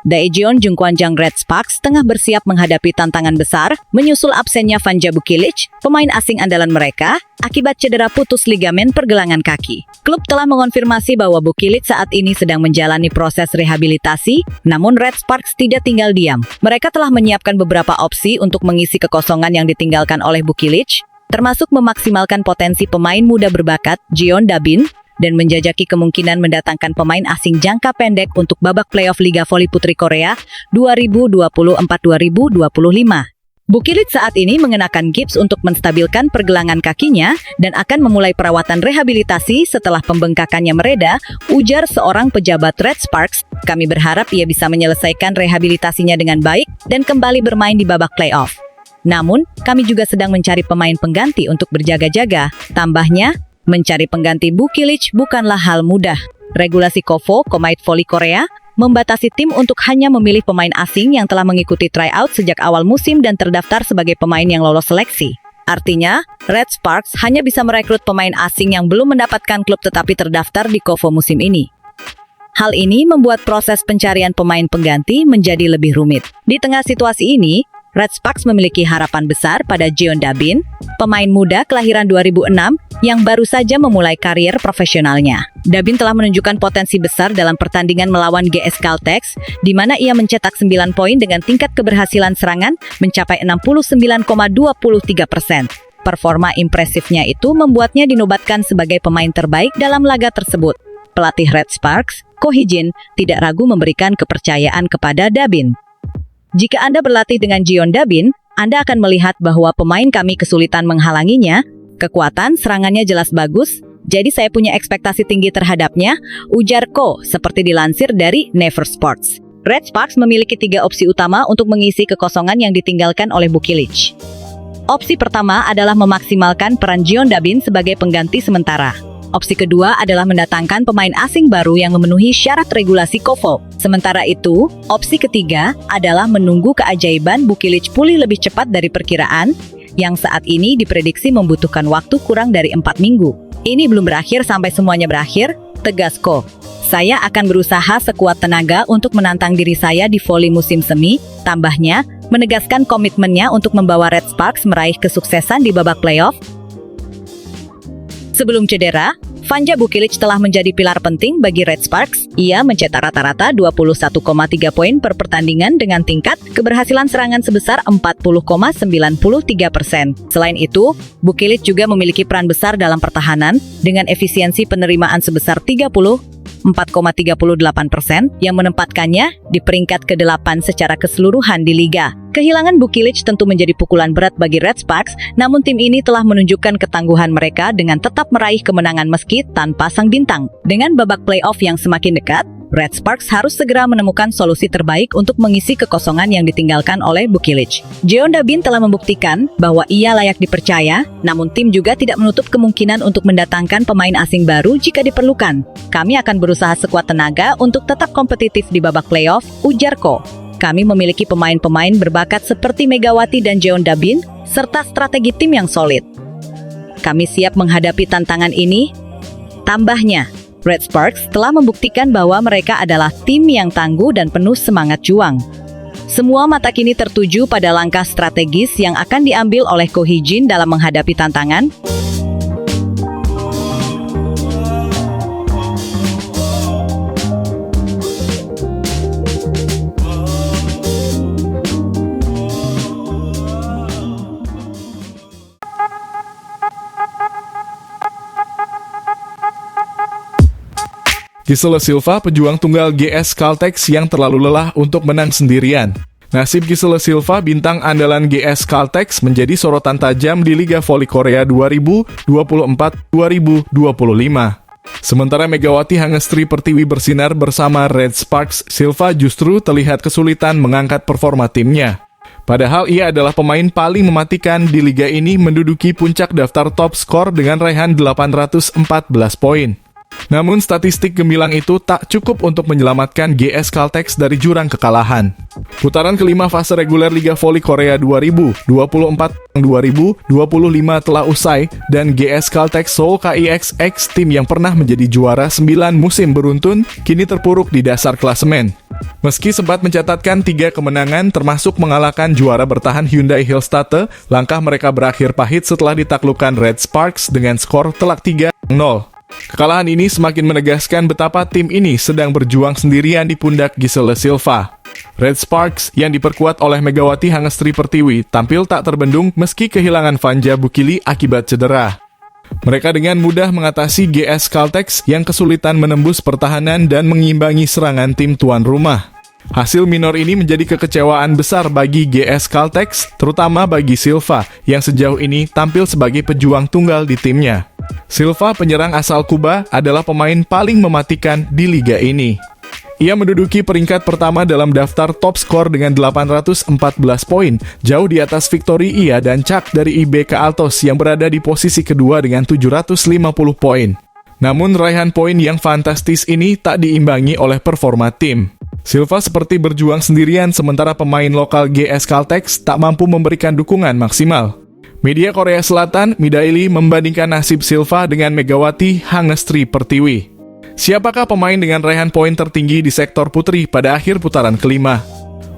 Daejeon Jungkwanjang Red Sparks tengah bersiap menghadapi tantangan besar menyusul absennya Vanja Bukilic, pemain asing andalan mereka, akibat cedera putus ligamen pergelangan kaki. Klub telah mengonfirmasi bahwa Bukilic saat ini sedang menjalani proses rehabilitasi, namun Red Sparks tidak tinggal diam. Mereka telah menyiapkan beberapa opsi untuk mengisi kekosongan yang ditinggalkan oleh Bukilic, termasuk memaksimalkan potensi pemain muda berbakat, Jeon Da-bin, dan menjajaki kemungkinan mendatangkan pemain asing jangka pendek untuk babak playoff Liga Voli Putri Korea 2024-2025. Bukilic saat ini mengenakan gips untuk menstabilkan pergelangan kakinya dan akan memulai perawatan rehabilitasi setelah pembengkakannya mereda, ujar seorang pejabat Red Sparks. Kami berharap ia bisa menyelesaikan rehabilitasinya dengan baik dan kembali bermain di babak playoff. Namun, kami juga sedang mencari pemain pengganti untuk berjaga-jaga. Tambahnya, mencari pengganti Bukilic bukanlah hal mudah. Regulasi KOVO, Komite Voli Korea, membatasi tim untuk hanya memilih pemain asing yang telah mengikuti tryout sejak awal musim dan terdaftar sebagai pemain yang lolos seleksi. Artinya, Red Sparks hanya bisa merekrut pemain asing yang belum mendapatkan klub tetapi terdaftar di KOVO musim ini. Hal ini membuat proses pencarian pemain pengganti menjadi lebih rumit. Di tengah situasi ini, Red Sparks memiliki harapan besar pada Jeon Da-bin, pemain muda kelahiran 2006 yang baru saja memulai karier profesionalnya. Da-bin telah menunjukkan potensi besar dalam pertandingan melawan GS Caltex, di mana ia mencetak 9 poin dengan tingkat keberhasilan serangan mencapai 69,23%. Performa impresifnya itu membuatnya dinobatkan sebagai pemain terbaik dalam laga tersebut. Pelatih Red Sparks, Ko Hee-jin, tidak ragu memberikan kepercayaan kepada Da-bin. Jika Anda berlatih dengan Jeon Da-bin, Anda akan melihat bahwa pemain kami kesulitan menghalanginya. Kekuatan serangannya jelas bagus, jadi saya punya ekspektasi tinggi terhadapnya, ujar Ko, seperti dilansir dari Never Sports. Red Sparks memiliki 3 opsi utama untuk mengisi kekosongan yang ditinggalkan oleh Bukilic. Opsi pertama adalah memaksimalkan peran Jeon Da-bin sebagai pengganti sementara. Opsi kedua adalah mendatangkan pemain asing baru yang memenuhi syarat regulasi KOVO. Sementara itu, opsi ketiga adalah menunggu keajaiban Bukilic pulih lebih cepat dari perkiraan, yang saat ini diprediksi membutuhkan waktu kurang dari 4 minggu. Ini belum berakhir sampai semuanya berakhir, tegas Ko. Saya akan berusaha sekuat tenaga untuk menantang diri saya di voli musim semi, tambahnya, menegaskan komitmennya untuk membawa Red Sparks meraih kesuksesan di babak playoff. Sebelum cedera, Vanja Bukilic telah menjadi pilar penting bagi Red Sparks. Ia mencetak rata-rata 21,3 poin per pertandingan dengan tingkat keberhasilan serangan sebesar 40,93%. Selain itu, Bukilic juga memiliki peran besar dalam pertahanan dengan efisiensi penerimaan sebesar 34,38% yang menempatkannya di peringkat ke-8 secara keseluruhan di liga. Kehilangan Bukilic tentu menjadi pukulan berat bagi Red Sparks, namun tim ini telah menunjukkan ketangguhan mereka dengan tetap meraih kemenangan meski tanpa sang bintang. Dengan babak playoff yang semakin dekat, Red Sparks harus segera menemukan solusi terbaik untuk mengisi kekosongan yang ditinggalkan oleh Bukilic. Jeon Da-bin telah membuktikan bahwa ia layak dipercaya, namun tim juga tidak menutup kemungkinan untuk mendatangkan pemain asing baru jika diperlukan. Kami akan berusaha sekuat tenaga untuk tetap kompetitif di babak playoff, ujar Ko. Kami memiliki pemain-pemain berbakat seperti Megawati dan Jeon Da-bin, serta strategi tim yang solid. Kami siap menghadapi tantangan ini. Tambahnya, Red Sparks telah membuktikan bahwa mereka adalah tim yang tangguh dan penuh semangat juang. Semua mata kini tertuju pada langkah strategis yang akan diambil oleh Ko Hee-jin dalam menghadapi tantangan. Gisela Silva, pejuang tunggal GS Caltex yang terlalu lelah untuk menang sendirian. Nasib Gisela Silva, bintang andalan GS Caltex, menjadi sorotan tajam di Liga Voli Korea 2024-2025. Sementara Megawati Hangestri Pertiwi bersinar bersama Red Sparks, Silva justru terlihat kesulitan mengangkat performa timnya. Padahal ia adalah pemain paling mematikan di liga ini, menduduki puncak daftar top skor dengan raihan 814 poin. Namun statistik gemilang itu tak cukup untuk menyelamatkan GS Caltex dari jurang kekalahan. Putaran kelima fase reguler Liga Voli Korea 2024-2025 telah usai dan GS Caltex Seoul KIXX, tim yang pernah menjadi juara 9 musim beruntun, kini terpuruk di dasar klasemen. Meski sempat mencatatkan 3 kemenangan termasuk mengalahkan juara bertahan Hyundai Hillstatte, langkah mereka berakhir pahit setelah ditaklukkan Red Sparks dengan skor telak 3-0. Kekalahan ini semakin menegaskan betapa tim ini sedang berjuang sendirian di pundak Giselle Silva. Red Sparks yang diperkuat oleh Megawati Hangestri Pertiwi tampil tak terbendung meski kehilangan Vanja Bukili akibat cedera. Mereka dengan mudah mengatasi GS Caltex yang kesulitan menembus pertahanan dan mengimbangi serangan tim tuan rumah. Hasil minor ini menjadi kekecewaan besar bagi GS Caltex, terutama bagi Silva yang sejauh ini tampil sebagai pejuang tunggal di timnya. Silva, penyerang asal Kuba, adalah pemain paling mematikan di liga ini. Ia menduduki peringkat pertama dalam daftar top skor dengan 814 poin, jauh di atas Victory Ia dan Chuck dari IBK Altos yang berada di posisi kedua dengan 750 poin. Namun raihan poin yang fantastis ini tak diimbangi oleh performa tim. Silva seperti berjuang sendirian sementara pemain lokal GS Caltex tak mampu memberikan dukungan maksimal. Media Korea Selatan, Midaily, membandingkan nasib Silva dengan Megawati Hangestri Pertiwi. Siapakah pemain dengan raihan poin tertinggi di sektor putri pada akhir putaran kelima?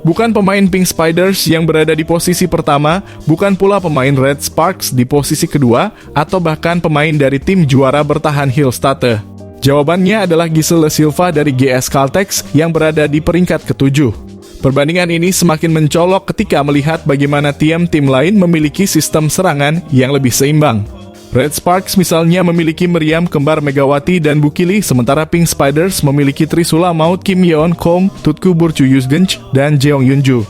Bukan pemain Pink Spiders yang berada di posisi pertama, bukan pula pemain Red Sparks di posisi kedua, atau bahkan pemain dari tim juara bertahan Hillstatte. Jawabannya adalah Giselle Silva dari GS Caltex yang berada di peringkat ketujuh. Perbandingan ini semakin mencolok ketika melihat bagaimana tim-tim lain memiliki sistem serangan yang lebih seimbang. Red Sparks misalnya memiliki meriam kembar Megawati dan Bukili, sementara Pink Spiders memiliki Trisula Maut Kim Yeon Kom, Tutku Burcu Yusgench, dan Jeong Yunju.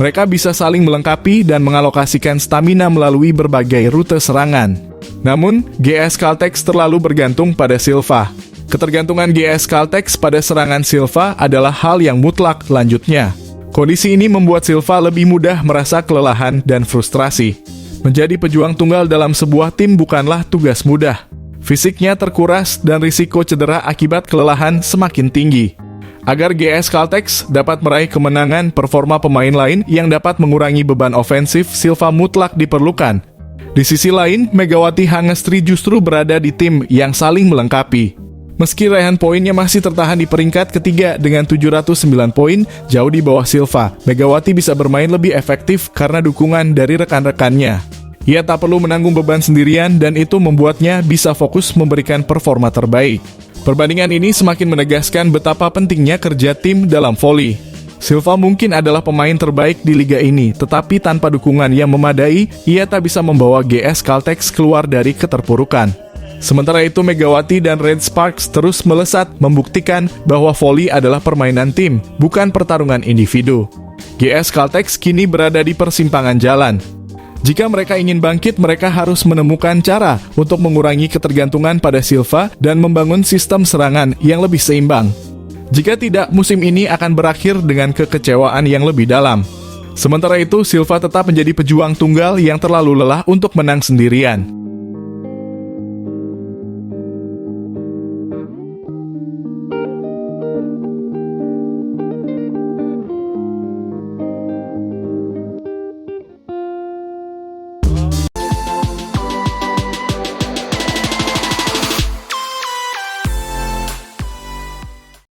Mereka bisa saling melengkapi dan mengalokasikan stamina melalui berbagai rute serangan. Namun, GS Caltex terlalu bergantung pada Silva. Ketergantungan GS Caltex pada serangan Silva adalah hal yang mutlak lanjutnya. Kondisi ini membuat Silva lebih mudah merasa kelelahan dan frustrasi. Menjadi pejuang tunggal dalam sebuah tim bukanlah tugas mudah. Fisiknya terkuras dan risiko cedera akibat kelelahan semakin tinggi. Agar GS Caltex dapat meraih kemenangan, performa pemain lain yang dapat mengurangi beban ofensif Silva mutlak diperlukan. Di sisi lain, Megawati Hangestri justru berada di tim yang saling melengkapi. Meski raihan poinnya masih tertahan di peringkat ketiga dengan 709 poin, jauh di bawah Silva, Megawati bisa bermain lebih efektif karena dukungan dari rekan-rekannya. Ia tak perlu menanggung beban sendirian dan itu membuatnya bisa fokus memberikan performa terbaik. Perbandingan ini semakin menegaskan betapa pentingnya kerja tim dalam voli. Silva mungkin adalah pemain terbaik di liga ini, tetapi tanpa dukungan yang memadai, ia tak bisa membawa GS Caltex keluar dari keterpurukan. Sementara itu, Megawati dan Red Sparks terus melesat membuktikan bahwa voli adalah permainan tim, bukan pertarungan individu. GS Caltex kini berada di persimpangan jalan. Jika mereka ingin bangkit, mereka harus menemukan cara untuk mengurangi ketergantungan pada Silva dan membangun sistem serangan yang lebih seimbang. Jika tidak, musim ini akan berakhir dengan kekecewaan yang lebih dalam. Sementara itu, Silva tetap menjadi pejuang tunggal yang terlalu lelah untuk menang sendirian.